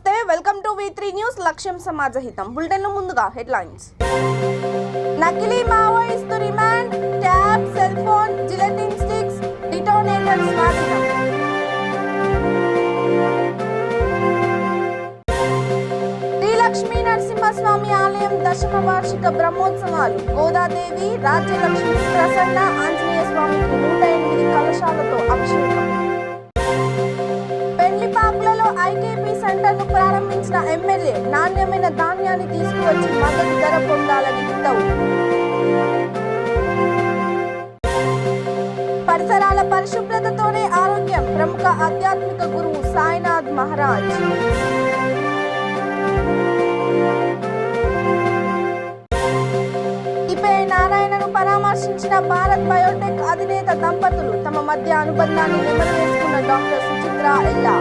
నమస్తే welcome to V3 news లక్ష్యం సమాజహితం bulletin లో ముందుగా హెడ్లైన్స్ నకిలీ Maoist remand tab cell phone gelatine sticks detonators స్వాధీనం శ్రీ లక్ష్మీ నరసింహస్వామి ఆలయం దశమ వార్షిక బ్రహ్మోత్సవాలు గోదాదేవి రాజ్యలక్ష్మి ప్రసన్న ఆంజనేయ స్వామికి 108 కలశాలతో అభిషేకం పెళ్లిపాకులలో ఐకేపీ సెంటర్ను ప్రారంభించిన ఎమ్మెల్యే నాణ్యమైన ధాన్యాన్ని తీసుకువచ్చి మద్దతు ధర పొందాలని హితవు పరిసరాల పరిశుభ్రతతోనే ఆరోగ్యం ప్రముఖ ఆధ్యాత్మిక గురువు సాయినాథ్ మహారాజ్ నారాయణను పరామర్శించిన భారత్ బయోటెక్ అధినేత దంపతులు తమ మధ్య అనుబంధాన్ని నెమరు వేసుకున్న డాక్టర్ సుచిత్ర ఎల్లా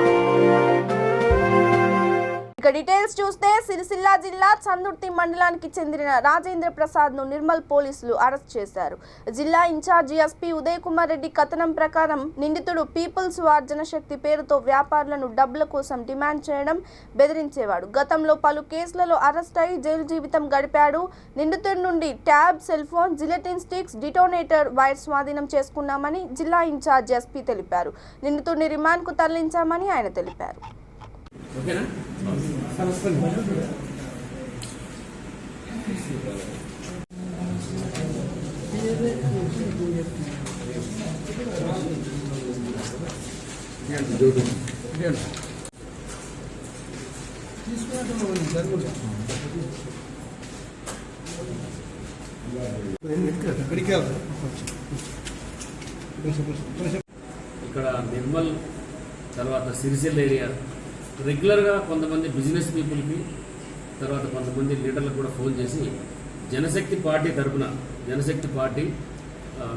ఇక డీటెయిల్స్ చూస్తే సిరిసిల్ల జిల్లా చందుర్తి మండలానికి చెందిన రాజేంద్ర ప్రసాద్ ను నిర్మల్ పోలీసులు అరెస్ట్ చేశారు. జిల్లా ఇన్ఛార్జి ఎస్పీ ఉదయ్ కుమార్ రెడ్డి కథనం ప్రకారం నిందితుడు పీపుల్స్ వార్ జనశక్తి పేరుతో వ్యాపారులను డబ్బుల కోసం డిమాండ్ చేయడం, బెదిరించేవాడు. గతంలో పలు కేసులలో అరెస్ట్ అయి జైలు జీవితం గడిపాడు. నిందితుడి నుండి tab, cell phone, gelatine sticks, detonator wire స్వాధీనం చేసుకున్నామని జిల్లా ఇన్ఛార్జి ఎస్పీ తెలిపారు. నిందితుడిని రిమాండ్ కు తరలించామని ఆయన తెలిపారు. ఓకేనా ఇక్కడ నిర్మల్ తర్వాత సిరిసిల్ల ఏరియా రెగ్యులర్గా కొంతమంది బిజినెస్ పీపుల్కి తర్వాత కొంతమంది లీడర్లకు కూడా ఫోన్ చేసి జనశక్తి పార్టీ తరఫున జనశక్తి పార్టీ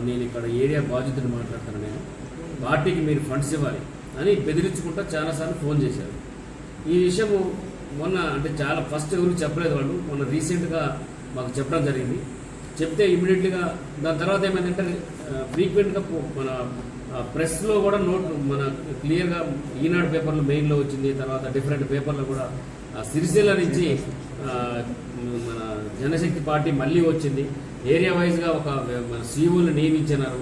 నేను ఇక్కడ ఏరియా బాధ్యతను మాట్లాడుతాను, నేను పార్టీకి మీరు ఫండ్స్ ఇవ్వాలి అని బెదిరించుకుంటా చాలాసార్లు ఫోన్ చేశారు. ఈ విషయము మొన్న అంటే చాలా ఫస్ట్ ఎవరికి చెప్పలేదు వాళ్ళు, మొన్న రీసెంట్గా మాకు చెప్పడం జరిగింది. చెప్తే ఇమీడియట్లీగా దాని తర్వాత ఏమైందంటే ఫ్రీక్వెంట్గా మన ప్రెస్లో కూడా మన క్లియర్గా ఈనాడు పేపర్లో మెయిన్లో వచ్చింది. తర్వాత డిఫరెంట్ పేపర్లో కూడా సిరిసిల్ల నుంచి మన జనశక్తి పార్టీ మళ్ళీ వచ్చింది. ఏరియా వైజ్గా ఒక మన సీఓలు నియమించినారు.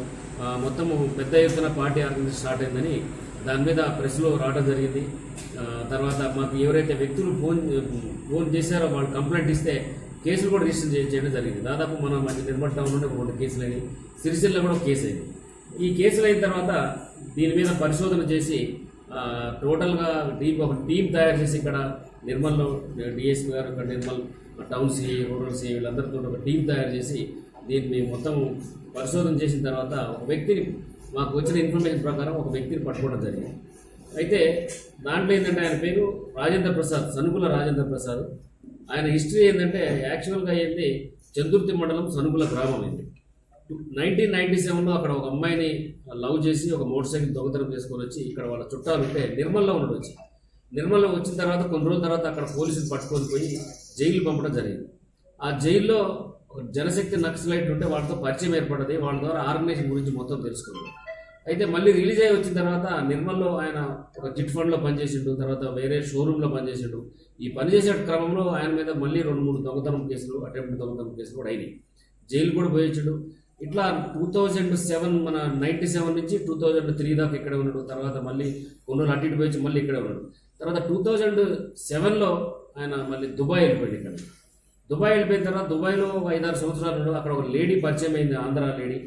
మొత్తము పెద్ద ఎత్తున పార్టీ ఆర్గనైజేషన్ స్టార్ట్ అయిందని దాని మీద ప్రెస్లో రావడం జరిగింది. తర్వాత మాకు ఎవరైతే వ్యక్తులు ఫోన్ చేశారో వాళ్ళు కంప్లైంట్ ఇస్తే కేసులు కూడా రిజిస్టర్ చేయడం జరిగింది. దాదాపు మన మధ్య నిర్మల్ టౌన్లోనే 2 కేసులు అయినాయి, సిరిసిల్ల కూడా ఒక కేసు అయింది. ఈ కేసులు అయిన తర్వాత దీని మీద పరిశోధన చేసి టోటల్గా ఒక టీం తయారు చేసి ఇక్కడ నిర్మల్లో డిఎస్పీ గారు, ఇక్కడ Nirmal town CI, rural CI వీళ్ళందరితో ఒక టీం తయారు చేసి దీన్ని మొత్తం పరిశోధన చేసిన తర్వాత ఒక వ్యక్తిని మాకు వచ్చిన ఇన్ఫర్మేషన్ ప్రకారం ఒక వ్యక్తిని పట్టుకోవడం జరిగింది. అయితే దాంట్లో ఏంటంటే ఆయన పేరు రాజేంద్ర ప్రసాద్, సనుకుల రాజేంద్ర ప్రసాద్. ఆయన హిస్టరీ ఏంటంటే యాక్చువల్గా అయ్యింది చందుర్తి మండలం సనుకుల గ్రామం అయింది. 1997లో అక్కడ ఒక అమ్మాయిని లవ్ చేసి ఒక మోటార్ సైకిల్ దొంగతనం చేసుకొని వచ్చి ఇక్కడ వాళ్ళ చుట్టాలు ఉంటే నిర్మల్లో ఉండడం వచ్చి నిర్మల్లో వచ్చిన తర్వాత కొన్ని రోజుల తర్వాత అక్కడ పోలీసులు పట్టుకొని పోయి జైలు పంపడం జరిగింది. ఆ జైల్లో ఒక జనశక్తి నక్సలైట్ ఉంటే వాళ్ళతో పరిచయం ఏర్పడ్డది. వాళ్ళ ద్వారా ఆర్గనైజేషన్ గురించి మొత్తం తెలుసుకున్నాడు. అయితే మళ్ళీ రిలీజ్ అయ్యి వచ్చిన తర్వాత నిర్మల్లో ఆయన ఒక చిట్ ఫండ్లో పనిచేసిండు, తర్వాత వేరే షోరూంలో పనిచేసిండు. ఈ పనిచేసే క్రమంలో ఆయన మీద మళ్ళీ 2-3 దొంగతనం కేసులు, అటెంప్ట్ దొంగతనం కేసులు కూడా అయినాయి. జైలు కూడా పోయించాడు. ఇట్లా 2007 మన 97 నుంచి 2003 దాకా ఇక్కడే ఉన్నాడు. తర్వాత మళ్ళీ కొన్ని రోజులు అటు ఇటు పోయి మళ్ళీ ఇక్కడే ఉన్నాడు. తర్వాత 2007లో ఆయన మళ్ళీ దుబాయ్ వెళ్ళిపోయాడు. ఇక్కడ దుబాయ్ వెళ్ళిపోయిన తర్వాత దుబాయ్లో 5-6 సంవత్సరాలు ఉన్నాడు. అక్కడ ఒక లేడీ పరిచయం అయింది, ఆంధ్ర లేడీ.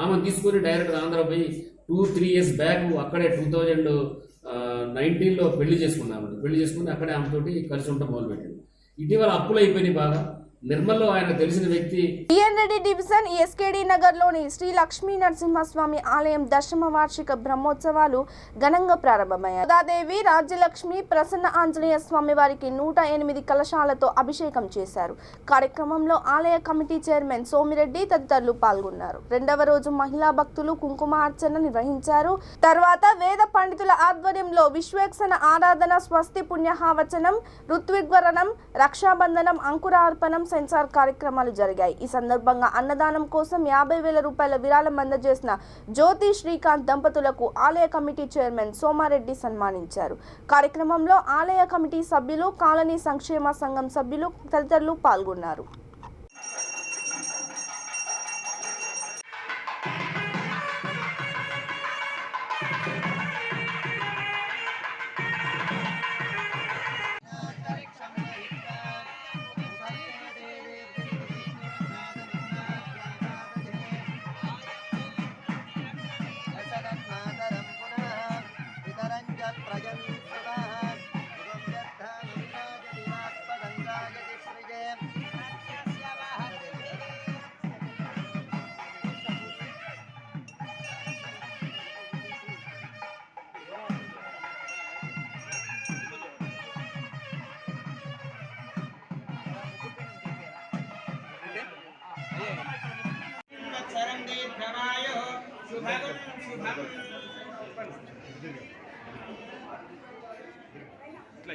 ఆమెను తీసుకొని డైరెక్ట్గా ఆంధ్ర పోయి 2-3 ఇయర్స్ బ్యాక్ అక్కడే 2019లో పెళ్లి చేసుకున్నాము. పెళ్లి చేసుకుని అక్కడే ఆమెతోటి కలిసి ఉండటం మొదలుపెట్టాడు. ఇటీవల అప్పులు అయిపోయినాయి బాగా. నిర్మల్లో ఆయన తెలిసిన వ్యక్తి రెడ్డి డివిజన్ ఎస్కేడి నగర్ లోని శ్రీ లక్ష్మీ నరసింహస్వామి ఆలయం దశమ వార్షిక బ్రహ్మోత్సవాలు ఘనంగా ప్రారంభమయ్యాయి. గోదాదేవి రాజ్యలక్ష్మి ప్రసన్న ఆంజనేయ స్వామి వారికి 108 కలశాలతో అభిషేకం చేశారు. కార్యక్రమంలో ఆలయ కమిటీ చైర్మన్ సోమిరెడ్డి తదితరులు పాల్గొన్నారు. 2వ రోజు మహిళా భక్తులు కుంకుమార్చన నిర్వహించారు. తర్వాత వేద పండితుల ఆధ్వర్యంలో విశ్వేక్షణ ఆరాధన, స్వస్తి పుణ్యహావచనం, ఋత్విగ్వరణం, రక్షాబంధనం, అంకురార్పణం, సెన్సార్ కార్యక్రమాలు జరిగాయి. ఈ సందర్భంగా అన్నదానం కోసం 50,000 రూపాయల విరాళం అందజేసిన జ్యోతి శ్రీకాంత్ దంపతులకు ఆలయ కమిటీ చైర్మన్ సోమారెడ్డి సన్మానించారు. కార్యక్రమంలో ఆలయ కమిటీ సభ్యులు, కాలనీ సంక్షేమ సంఘం సభ్యులు తదితరులు పాల్గొన్నారు.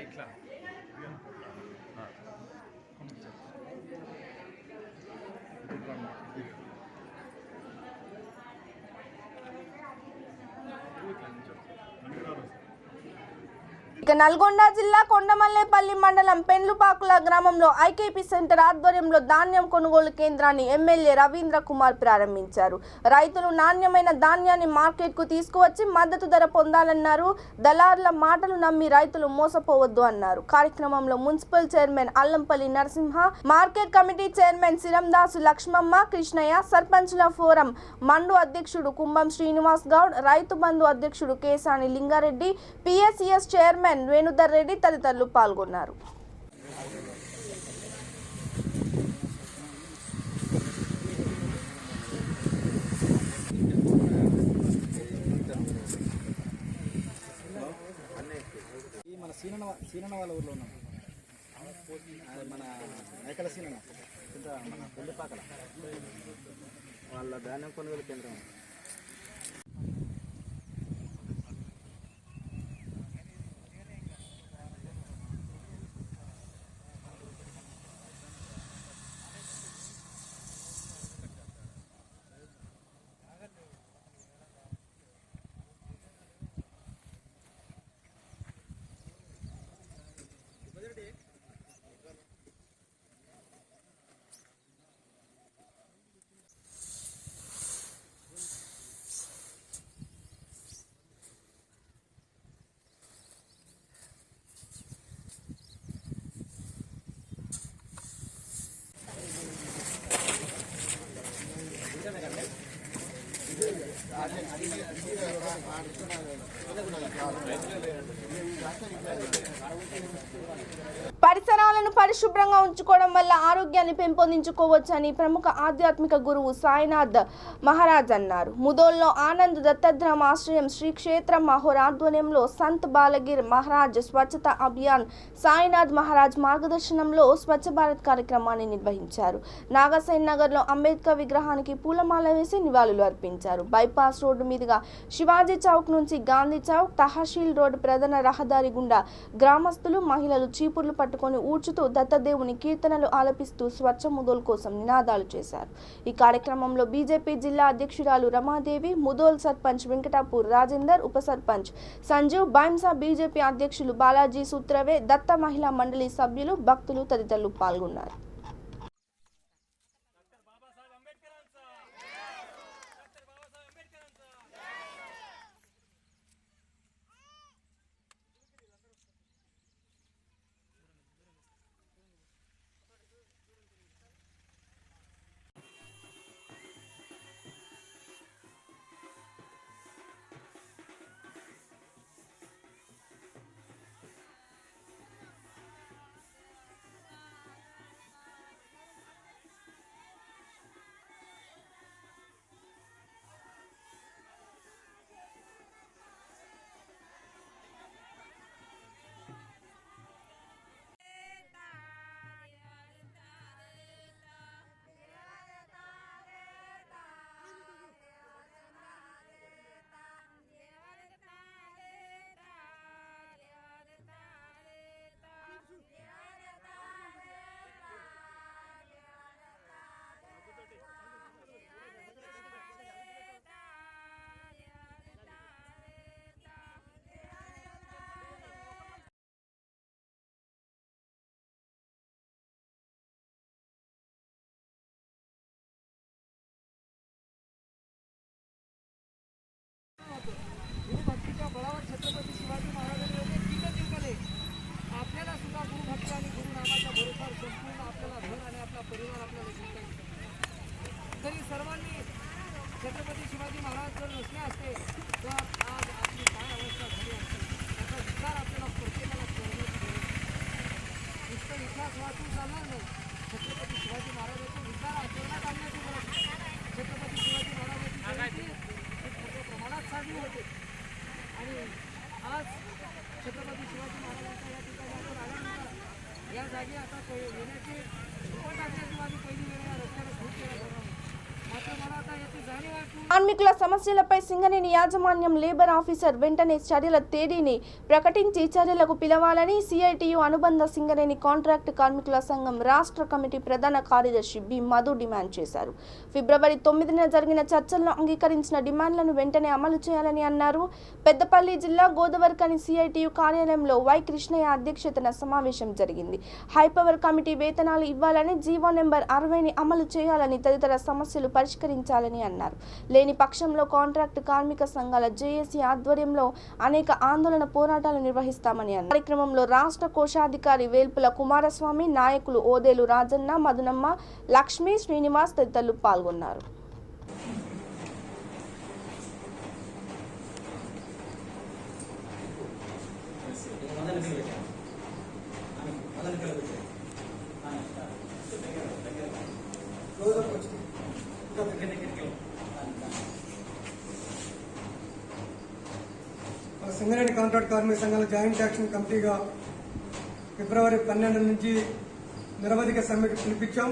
ఇట్లా ఇక నల్గొండ జిల్లా కొండమల్లేపల్లి మండలం పెండ్లుపాకుల గ్రామంలో ఐకేపీ సెంటర్ ఆధ్వర్యంలో ధాన్యం కొనుగోలు కేంద్రాన్ని ఎమ్మెల్యే రవీంద్ర కుమార్ ప్రారంభించారు. రైతులు నాణ్యమైన ధాన్యాన్ని మార్కెట్కు తీసుకువచ్చి మద్దతు ధర పొందాలన్నారు. దళారుల మాటలు నమ్మి రైతులు మోసపోవద్దు అన్నారు. కార్యక్రమంలో municipal chairman Allampalli Narasimha, market committee chairman Sirandasu Lakshmamma, Krishnaiah, సర్పంచుల ఫోరం మండు అధ్యక్షుడు కుంభం శ్రీనివాస్ గౌడ్, రైతు బంధు అధ్యక్షుడు కేసాని లింగారెడ్డి, పిఎస్సిఎస్ చైర్మన్ వేణుధర్ రెడ్డి తదితరులు పాల్గొన్నారు. మన సీనన్న వాళ్ళ ఊర్లో ఉన్నాం. మన మేకల సీనన్న మన పెళ్లిపాకల వాళ్ళ ధాన్యం కొనుగోలు కేంద్రం. పరిసరాలను పరిశుభ్రంగా ఉంచుకోవడం వల్ల ఆరోగ్యాన్ని పెంపొందించుకోవచ్చని ప్రముఖ ఆధ్యాత్మిక గురువు సాయినాథ్ మహారాజ్ అన్నారు. ముదోల్లో ఆనంద్ దత్తధామ్ ఆశ్రయం శ్రీ క్షేత్ర మహోర్ ఆధ్వర్యంలో సంత్ బాలగిర్ మహారాజ్ స్వచ్ఛత అభియాన్ సాయినాథ్ మహారాజ్ మార్గదర్శనంలో స్వచ్ఛ భారత్ కార్యక్రమాన్ని నిర్వహించారు. నాగసైన్ నగర్లో అంబేద్కర్ విగ్రహానికి పూలమాల వేసి నివాళులు అర్పించారు. బైపాస్ రోడ్డు మీదుగా శివాజీ చౌక్ నుంచి గాంధీ చౌక్, తహసీల్ రోడ్ ప్రధాన రహదారి గుండా గ్రామస్తులు, మహిళలు చీపుర్లు పట్టుకొని ఊడ్చుతూ దత్తదేవుని కీర్తనలు ఆలపిస్తూ స్వచ్ఛ ముదోల్ కోసం నినాదాలు చేశారు. ఈ కార్యక్రమంలో బీజేపీ జిల్లా అధ్యక్షురాలు రమాదేవి, ముదోల్ సర్పంచ్ వెంకటాపూర్ రాజేందర్, ఉప సర్పంచ్ సంజీవ్, బైంసా బీజేపీ అధ్యక్షులు బాలాజీ సూత్రవే, దత్త మహిళా మండలి సభ్యులు, భక్తులు తదితరులు పాల్గొన్నారు. परिवार आपल्याला दिसत आहे. तरी सर्वांनी छत्रपती शिवाजी महाराज जर नसले असते तर आज आपली काय अवस्था झाली असते त्याचा विचार आपल्याला प्रत्येकाला करण्याची गरज आहे. नुसतं इतिहास वाचून चालणार नाही. छत्रपती शिवाजी महाराजांचे विचार आचरणात आणण्याची गरज आहे. छत्रपती शिवाजी महाराजांची जयंती खूप मोठ्या प्रमाणात साजरी होते आणि आज छत्रपती शिवाजी महाराजांच्या या ठिकाणी आपण आल्यानंतर या जागी आता येण्याची सुरुवात टाकण्याची माझी पहिली वेळ या रस्त्याला खूप केला जाणार मात्र मला आता याची जाणीव आहे की కార్మికుల సమస్యలపై సింగరేణి యాజమాన్యం లేబర్ ఆఫీసర్ వెంటనే చర్యల తేదీని ప్రకటించి చర్యలకు పిలవాలని సిఐటియు అనుబంధ సింగరేణి కాంట్రాక్ట్ కార్మికుల సంఘం రాష్ట్ర కమిటీ ప్రధాన కార్యదర్శి బి మధు డిమాండ్ చేశారు. ఫిబ్రవరి 9న జరిగిన చర్చల్లో అంగీకరించిన డిమాండ్లను వెంటనే అమలు చేయాలని అన్నారు. పెద్దపల్లి జిల్లా గోదావరిఖని సిఐటియు కార్యాలయంలో వై కృష్ణయ్య అధ్యక్షతన సమావేశం జరిగింది. హైపవర్ కమిటీ వేతనాలు ఇవ్వాలని, జీవో నెంబర్ 60ని అమలు చేయాలని, తదితర సమస్యలు పరిష్కరించాలని అన్నారు. లేని పక్షంలో కాంట్రాక్ట్ కార్మిక సంఘాల జేఏసీ ఆధ్వర్యంలో అనేక ఆందోళన పోరాటాలు నిర్వహిస్తామని అన్నారు. కార్యక్రమంలో రాష్ట్ర కోశాధికారి వేల్పుల కుమారస్వామి, నాయకులు ఓదేలు రాజన్న, మధునమ్మ, లక్ష్మి, శ్రీనివాస్ తదితరులు పాల్గొన్నారు. సింగరేణి కాంట్రాక్ట్ కార్మిక సంఘాల జాయింట్ యాక్షన్ కమిటీగా ఫిబ్రవరి 12 నుంచి నిరవధిక సమ్మెకు పిలిపించాం.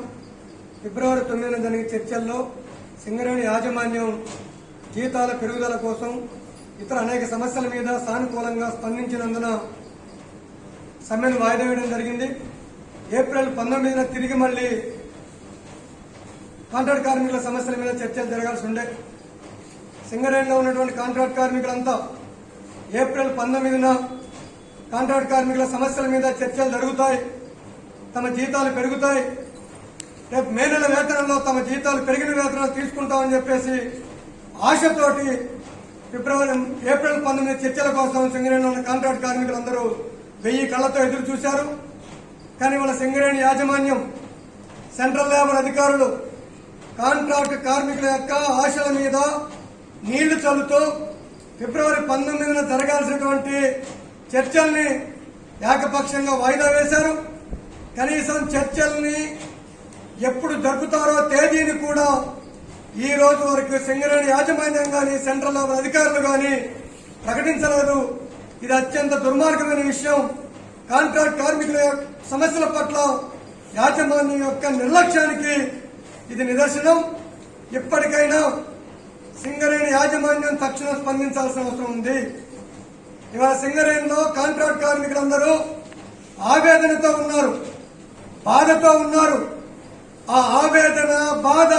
ఫిబ్రవరి 9న జరిగిన చర్చల్లో సింగరేణి యాజమాన్యం జీతాల పెరుగుదల కోసం ఇతర అనేక సమస్యల మీద సానుకూలంగా స్పందించినందున సమ్మెను వాయిదా వేయడం జరిగింది. ఏప్రిల్ 19న తిరిగి మళ్లీ కాంట్రాక్ట్ కార్మికుల సమస్యల మీద చర్చలు జరగాల్సి ఉండే. సింగరేణిలో ఉన్నటువంటి కాంట్రాక్ట్ కార్మికులంతా ఏప్రిల్ 19న కాంట్రాక్ట్ కార్మికుల సమస్యల మీద చర్చలు జరుగుతాయి, తమ జీతాలు పెరుగుతాయి, రేపు మే నెల వేతనంలో తమ జీతాలు పెరిగిన వేతనాలు తీసుకుంటామని చెప్పేసి ఆశతోటి ఏప్రిల్ 19 చర్చల కోసం సింగరేణిలో ఉన్న కాంట్రాక్ట్ కార్మికులందరూ 1000 కళ్లతో ఎదురు చూశారు. కానీ వాళ్ళ సింగరేణి యాజమాన్యం, సెంట్రల్ లేబర్ అధికారులు కాంట్రాక్ట్ కార్మికుల యొక్క ఆశల మీద నీళ్లు చల్లుతూ ఫిబ్రవరి 19న జరగాల్సినటువంటి చర్చల్ని ఏకపక్షంగా వాయిదా వేశారు. కనీసం చర్చల్ని ఎప్పుడు జరుపుతారో తేదీని కూడా ఈ రోజు వరకు సింగరేణి యాజమాన్యం కానీ సెంట్రల్ లేబర్ అధికారులు కానీ ప్రకటించలేదు. ఇది అత్యంత దుర్మార్గమైన విషయం. కాంట్రాక్ట్ కార్మికుల సమస్యల పట్ల యాజమాన్యం యొక్క నిర్లక్ష్యానికి ఇది నిదర్శనం. ఇప్పటికైనా సింగరేణి యాజమాన్యం తక్షణం స్పందించాల్సిన అవసరం ఉంది. ఇవాళ సింగరేణిలో కాంట్రాక్ట్ కార్మికులందరూ ఆవేదనతో ఉన్నారు, బాధతో ఉన్నారు. ఆ ఆవేదన, బాధ.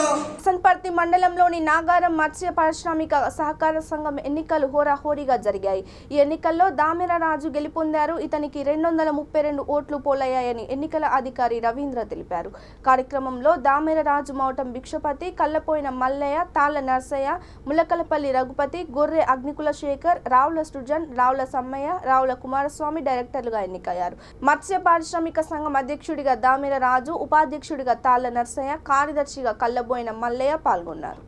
సంపర్తి మండలంలోని నాగారం మత్స్య పారిశ్రామిక సహకార సంఘం ఎన్నికలు హోరాహోరీగా జరిగాయి. ఈ ఎన్నికల్లో దామెరరాజు గెలుపొందారు. ఇతనికి 232 ఓట్లు పోలయ్యాయని ఎన్నికల అధికారి రవీంద్ర తెలిపారు. కార్యక్రమంలో దామెరరాజు, మౌటం భిక్షపతి, కల్లపోయిన మల్లయ్య, తాళ్ల నర్సయ్య, ములకలపల్లి రఘుపతి, గొర్రె అగ్నికుల శేఖర్, రావుల సృజన్, రావుల సమ్మయ్య, రావుల కుమారస్వామి డైరెక్టర్లుగా ఎన్నికయ్యారు. మత్స్య పారిశ్రామిక సంఘం అధ్యక్షుడిగా దామెరరాజు, ఉపాధ్యక్షుడిగా తాళ్ల నర్సయ్య, కార్యదర్శిగా కల్లబోయిన మల్లయ్య పాల్గొన్నారు.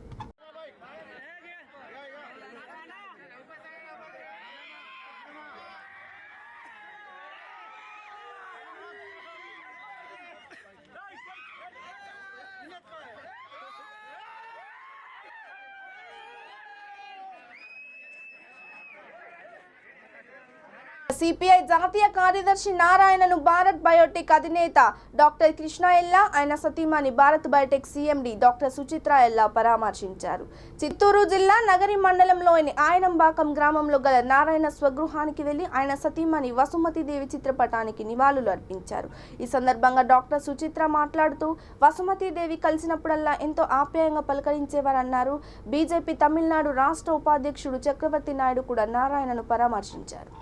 సిపిఐ జాతీయ కార్యదర్శి నారాయణను భారత్ బయోటెక్ అధినేత డాక్టర్ కృష్ణ ఎల్లా, ఆయన సతీమణి Bharat Biotech CMD doctor Suchitra ఎల్లా పరామర్శించారు. చిత్తూరు జిల్లా నగరి మండలంలోని ఆయనంబాకం గ్రామంలో గల నారాయణ స్వగృహానికి వెళ్లి ఆయన సతీమణి వసుమతీదేవి చిత్రపటానికి నివాళులు అర్పించారు. ఈ సందర్భంగా డాక్టర్ సుచిత్ర మాట్లాడుతూ వసుమతీదేవి కలిసినప్పుడల్లా ఎంతో ఆప్యాయంగా పలకరించేవారన్నారు. బీజేపీ తమిళనాడు రాష్ట్ర ఉపాధ్యక్షుడు చక్రవర్తి నాయుడు కూడా నారాయణను పరామర్శించారు.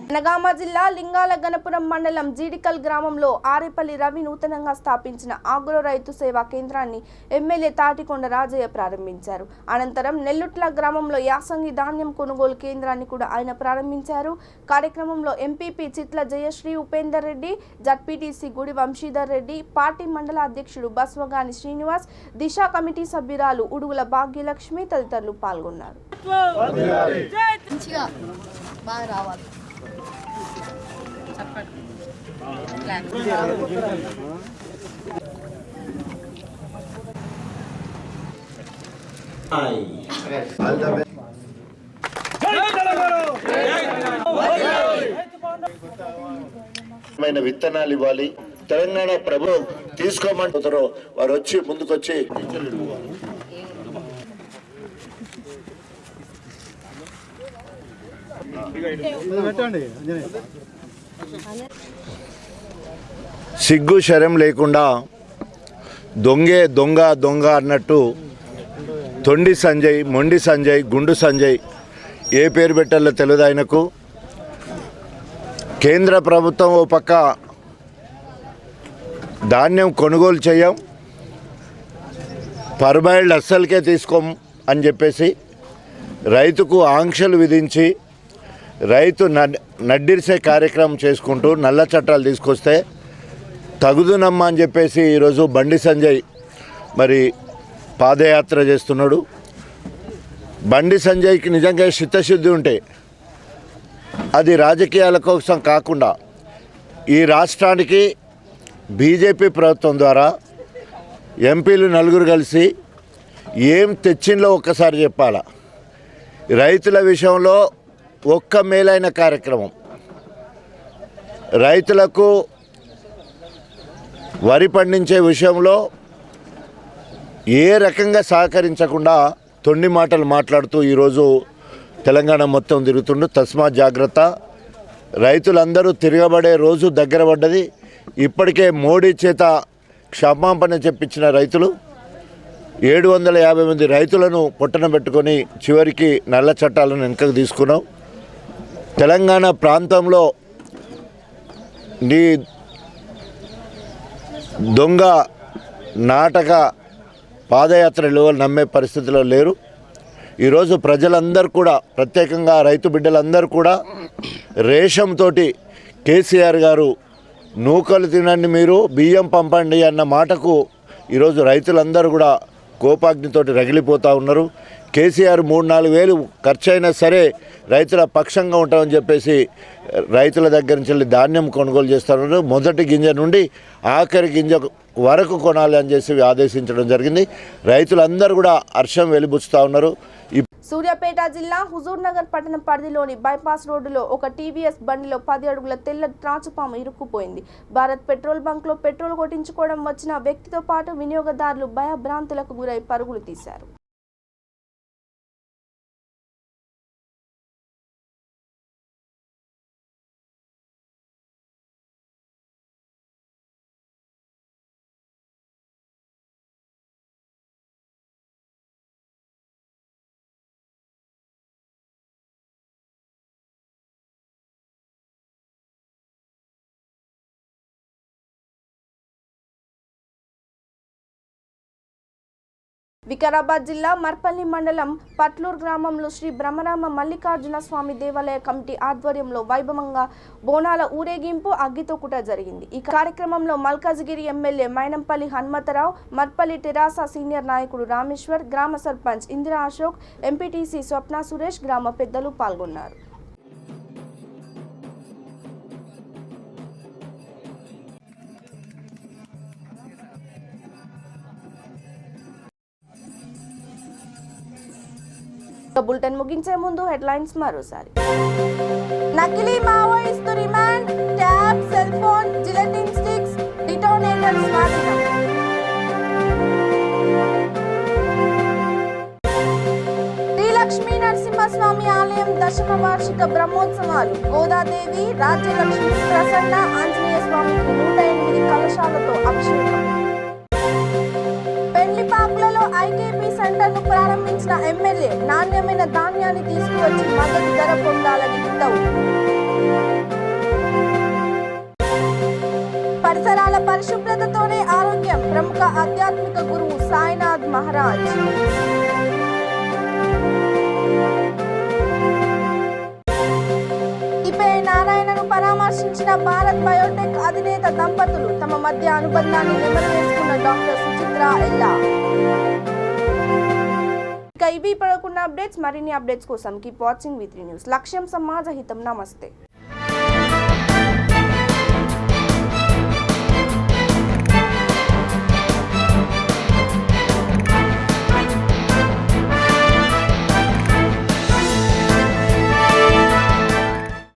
జనగామ జిల్లా లింగాల గణపురం మండలం జీడికల్ గ్రామంలో ఆరేపల్లి రవి నూతనంగా స్థాపించిన ఆగ్రో రైతు సేవా కేంద్రాన్ని ఎమ్మెల్యే తాటికొండ రాజయ్య ప్రారంభించారు. అనంతరం నెల్లుట్ల గ్రామంలో యాసంగి ధాన్యం కొనుగోలు కేంద్రాన్ని కూడా ఆయన ప్రారంభించారు. కార్యక్రమంలో ఎంపీపీ చిట్ల జయశ్రీ ఉపేందర్ రెడ్డి, జడ్పీటీసీ గుడి వంశీధర్ రెడ్డి, పార్టీ మండల అధ్యక్షుడు బస్వగాని శ్రీనివాస్, దిశ కమిటీ సభ్యురాలు ఉడుగుల భాగ్యలక్ష్మి తదితరులు పాల్గొన్నారు. విత్తనాలు ఇవ్వాలి. తెలంగాణ ప్రభు తీసుకోమంటారో వారు వచ్చి ముందుకొచ్చి సిగ్గు శరం లేకుండా దొంగే దొంగ దొంగ అన్నట్టు తొండి సంజయ్, మొండి సంజయ్, గుండు సంజయ్ ఏ పేరు పెట్టాలో తెలియదు ఆయనకు. కేంద్ర ప్రభుత్వం ఓ పక్క ధాన్యం కొనుగోలు చేయం, పర్బాయిల్డ్ అస్సలకే తీసుకోం అని చెప్పేసి రైతుకు ఆంక్షలు విధించి రైతు నడ్డిరిసే కార్యక్రమం చేసుకుంటూ నల్ల చట్టాలు తీసుకొస్తే తగుదునమ్మా అని చెప్పేసి ఈరోజు బండి సంజయ్ మరి పాదయాత్ర చేస్తున్నాడు. బండి సంజయ్కి నిజంగా చిత్తశుద్ధి ఉంటే అది రాజకీయాల కోసం కాకుండా ఈ రాష్ట్రానికి బీజేపీ ప్రభుత్వం ద్వారా ఎంపీలు 4 కలిసి ఏం తెచ్చిందో ఒక్కసారి చెప్పాలా. రైతుల విషయంలో ఒక్క మేలైన కార్యక్రమం, రైతులకు వరి పండించే విషయంలో ఏ రకంగా సహకరించకుండా తొండి మాటలు మాట్లాడుతూ ఈరోజు తెలంగాణ మొత్తం తిరుగుతుండు. తస్మాత్ జాగ్రత్త. రైతులందరూ తిరగబడే రోజు దగ్గర పడ్డది. ఇప్పటికే మోడీ చేత క్షమాపణ చెప్పించిన రైతులు 750 మంది రైతులను పొట్టన పెట్టుకొని చివరికి నల్ల చట్టాలను వెనుకకు తీసుకున్నాం. తెలంగాణ ప్రాంతంలో నీ దొంగ నాటక పాదయాత్రలు నమ్మే పరిస్థితిలో లేరు. ఈరోజు ప్రజలందరూ కూడా, ప్రత్యేకంగా రైతు బిడ్డలందరూ కూడా రేషంతో కేసీఆర్ గారు నూకలు తినండి, మీరు బియ్యం పంపండి అన్న మాటకు ఈరోజు రైతులందరూ కూడా కోపాగ్నితోటి రగిలిపోతూ ఉన్నారు. కేసీఆర్ 3-4 వేలు ఖర్చు అయినా సరే రైతుల పక్షంగా ఉంటామని చెప్పేసి రైతుల దగ్గర నుంచి ధాన్యం కొనుగోలు చేస్తున్నారు. మొదటి గింజ నుండి ఆఖరి గింజ వరకు కొనాలి అని చేసి ఆదేశించడం జరిగింది. రైతులందరూ కూడా హర్షం వెలిబుచ్చుతూ ఉన్నారు. సూర్యాపేట జిల్లా హుజూర్ నగర్ పట్టణం పరిధిలోని బైపాస్ రోడ్డులో ఒక టీవీఎస్ బండిలో 10 అడుగుల తెల్ల త్రాచుపాము ఇరుక్కుపోయింది. భారత్ పెట్రోల్ బంక్లో పెట్రోల్ కొట్టించుకోవడం వచ్చిన వ్యక్తితో పాటు వినియోగదారులు భయభ్రాంతులకు గురై పరుగులు తీశారు. వికారాబాద్ జిల్లా మర్పల్లి మండలం పట్లూరు గ్రామంలో శ్రీ బ్రహ్మరామ మల్లికార్జున స్వామి దేవాలయ కమిటీ ఆధ్వర్యంలో వైభవంగా బోనాల ఊరేగింపు అగ్గితోకుట జరిగింది. ఈ కార్యక్రమంలో మల్కాజ్గిరి ఎమ్మెల్యే మైనంపల్లి హనుమంతరావు, మర్పల్లి తెరాస సీనియర్ నాయకుడు రామేశ్వర్, గ్రామ సర్పంచ్ ఇందిరా అశోక్, ఎంపీటీసీ స్వప్న సురేష్, గ్రామ పెద్దలు పాల్గొన్నారు. బులెటిన్ ముగించే ముందు హెడ్లైన్స్ మరోసారి. నకిలీ Maoist remand, tab, cell phone, gelatine sticks, detonator స్వాధీనం. శ్రీ లక్ష్మీ నరసింహస్వామి ఆలయం 10వ వార్షిక బ్రహ్మోత్సవాలు. గోదాదేవి, రాజ్యలక్ష్మి, ప్రసన్న ఆంజనేయ స్వామికి 108 కలశాలతో అభిషేకం. పెళ్లిపాకులలో ఐకేపీ సెంటర్ను ప్రారంభించిన ఎమ్మెల్యే, నాణ్యమైన ధాన్యాన్ని తీసుకువచ్చి మద్దతు ధర పొందాలని హితవు. మహారాజ్. నారాయణను పరామర్శించిన భారత్ బయోటెక్ అధినేత దంపతులు. తమ మధ్య అనుబంధాన్ని నెమరువేసుకున్న డాక్టర్ సుచిత్ర ఎల్లా. ఇక ఇవి పడకున్న అప్డేట్స్. మరిన్ని అప్డేట్స్ కోసం కీప్ వాచింగ్ V3 న్యూస్. లక్ష్యం సమాజ హితం. నమస్తే.